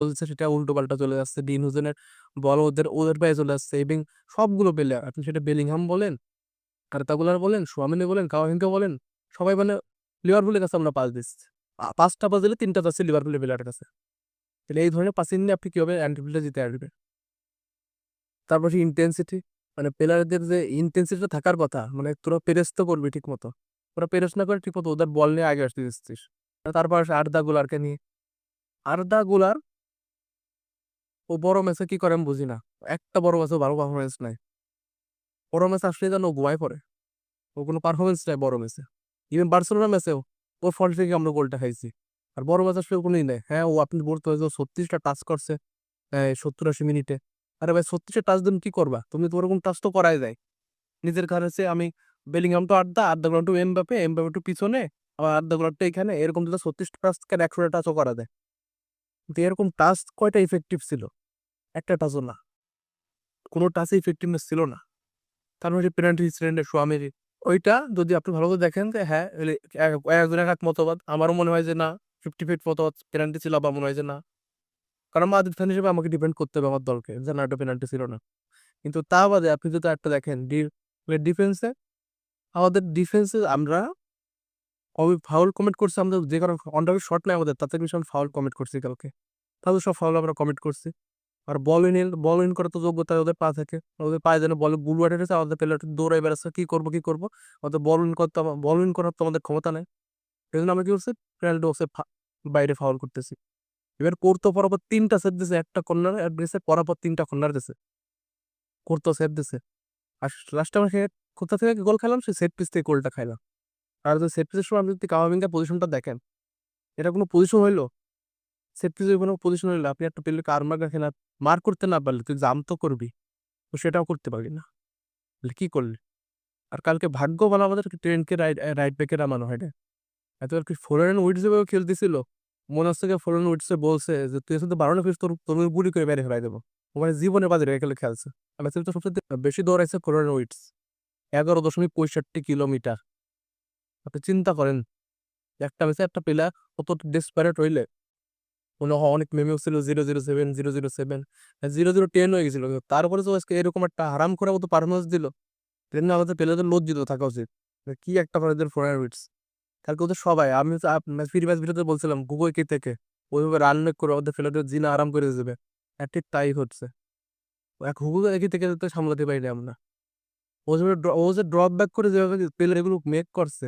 চলছে সেটা উল্টোপাল্টা চলে যাচ্ছে। ডিন হুজেনের বল ওদের পায়ে চলে যাচ্ছে এবং সবগুলো প্লেয়ার আপনি সেটা বেলিংহাম বলেন, আর্দা গুলার বলেন, সুয়ামেনি বলেন, কাভাহিঙ্গা বলেন, সবাই মানে লিভারপুলের কাছে আমরা পাস দিচ্ছি। ৫ টা পাস দিলে ৩ টা যাচ্ছে লিভারপুলের প্লেয়ারের কাছে। তাহলে এই ধরনের পাসিং নিয়ে আপনি কিভাবে অ্যান্টিফিল্ডে জিতে আসবেন? তারপর সেই ইনটেনসিটি মানে প্লেয়ারদের যে ইনটেনসিটি থাকার কথা মানে তোরা প্রেস তো করবি ঠিক মতো। ওরা প্রেস না করে ঠিক মতো ওদের বল নিয়ে আগে আসতে দিচ্ছিস। তারপর আসে আর্দা গুলারকে নিয়ে। আর্দা গুলার ও বড় ম্যাচে কি করে আমি বুঝি না। একটা বড় ম্যাচেও ভালো পারফরম্যান্স নাই। বড় ম্যাচ আসলেই যেন ও ঘুমায় পড়ে। ওর কোনো পারফরম্যান্স নাই বড় ম্যাচে। ইভেন বার্সেলোনা ম্যাচেও ওর ফল্ট থেকে আমরা গোলটা খাইছি। আর বড় ম্যাচ আসলে কোনোই নাই। হ্যাঁ, ও আপনি বলতে হয় যে ৩৬ টা টাচ করছে ৭০-৮০ মিনিটে। আরে ভাই ৩৬ টা টাচ দিন কি করবা? তুমি তো ওরকম টাচ তো করাই যায়। নিজের ঘরে আছে আমি বেলিংহাম টু আর্দা গুলান টু এমবাপে টু পিছনে, আবার আর্দা গুলান টু এখানে এরকম যদি ৩৬ টা টাচ কেন ১০০ টা টাচও করা যায়। কিন্তু এরকম টাচ কয়টা ইফেক্টিভ ছিল? একটা টাচও না। কোন টাচে ইফেক্টিভনেস ছিল না। তার মানে পেনাল্টি ইনসিডেন্ট এর সোয়ামেরি ওইটা যদি আপনি ভালো করে দেখেন যে হ্যাঁ, একজনের এক মতবাদ। আমারও মনে হয় যে না 50-50 মতবাদ পেনাল্টি ছিল আবার মনে হয় যে না। কারণ মাদ্রিদ ফ্যান হিসেবে আমাকে ডিপেন্ড করতে হবে আমার দলকে যে না এটা পেনাল্টি ছিল না। কিন্তু তা বাদে আপনি যদি আরেকটা দেখেন ডিফেন্সে আমাদের ডিফেন্সে আমরা ফাউল কমিট করছি আমরা যে কারণে অন টার্গেট শট নাই আমাদের তাতে কিন্তু আমরা ফাউল কমিট করছি কালকে। তাহলে সব ফাউল আমরা কমিট করছি। আর বল উইন করার তো যোগ্যতা ওদের পা থাকে। ওদের পায়ে যেন বলে বুল আটে গেছে আমাদের প্লেয়ার দৌড়ায় বেড়াচ্ছে কি করব? ওদের বল উইন করার তো আমাদের ক্ষমতা নাই। এজন্য আমরা কি করছি? পেনাল্টি বক্সের বাইরে ফাউল করতেছি। এবার করতো পরপর ৩ টা সেভ দিছে। একটা কর্নার দিছে পরপর ৩ টা কর্নার দিছে। করতো সেভ দিছে। আর লাস্টে আমরা কোথা থেকে গোল খেলাম? সেই সেট পিস থেকে গোলটা খাইলাম। আর যে সেট পিসের সময় আপনি যদি কাভামিঙ্গার পজিশনটা দেখেন, এটা কোনো পজিশন হইলো? সেট পিসের কোনো পজিশন হইলো? আপনি একটা প্লেয়ারকে আর্মবার রাখেন আর মার করতে না পারলে তুই জাম্প তো করবি। তো সেটাও করতে পারলি না। তাহলে কি করলি? আর কালকে ভাগ্য ভালো আমাদের ট্রেন্টকে রাইট ব্যাকে নামানো হয় নাই। এত আর কি ফোরান উইটস যেভাবে খেলতেছিল, মনে হচ্ছে যে ফোরান উইটস বলছে যে, "তুই যদি ১২ না ফিরিস তোর আমি গুলি করে বাইরে ফেলাই দেবো।" ও মানে জীবনে বাজি রেখে খেলছে। আর ম্যাচের ভিতরে সবচাইতে বেশি দৌড়াইছে ফোরান উইটস। ১১.৬৫ কিলোমিটার। আপনি চিন্তা করেন, একটা ম্যাচে একটা প্লেয়ার কত ডেসপারেট হইলে মনে হয় অনেক মেমেও ছিল 007, 007, 0010 হয়ে গেছিল। তারপরে তো আজকে এরকম একটা হারাম করার মতো পারফরম্যান্স দিল। এজন্য আমাদের প্লেয়ারদের লজ্জিত থাকা উচিত। যে কি একটা করে এদের ফোরান উইটস। কালকে ওদের সবাই আমি তো ফ্রি ম্যাচ ভিডিওতে বলছিলাম গুগল কি থেকে ওইভাবে রান করে ওদের ফেলাতে জিনা আরাম করে দেবে। ঠিক তাই হচ্ছে। এক হুগো একই থেকে তো সামলাতে পারিনি আমরা। ও যে ড্রপ ব্যাক করে যেভাবে প্লেয়ার এগুলো মেক করছে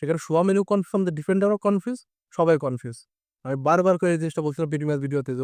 সেখানে সোয়ামেনিও কনফার্ম, ডিফেন্ডারও কনফিউজ, সবাই কনফিউজ। আমি বারবার করে এই জিনিসটা বলছিলাম প্রিটি ম্যাচ ভিডিওতে যে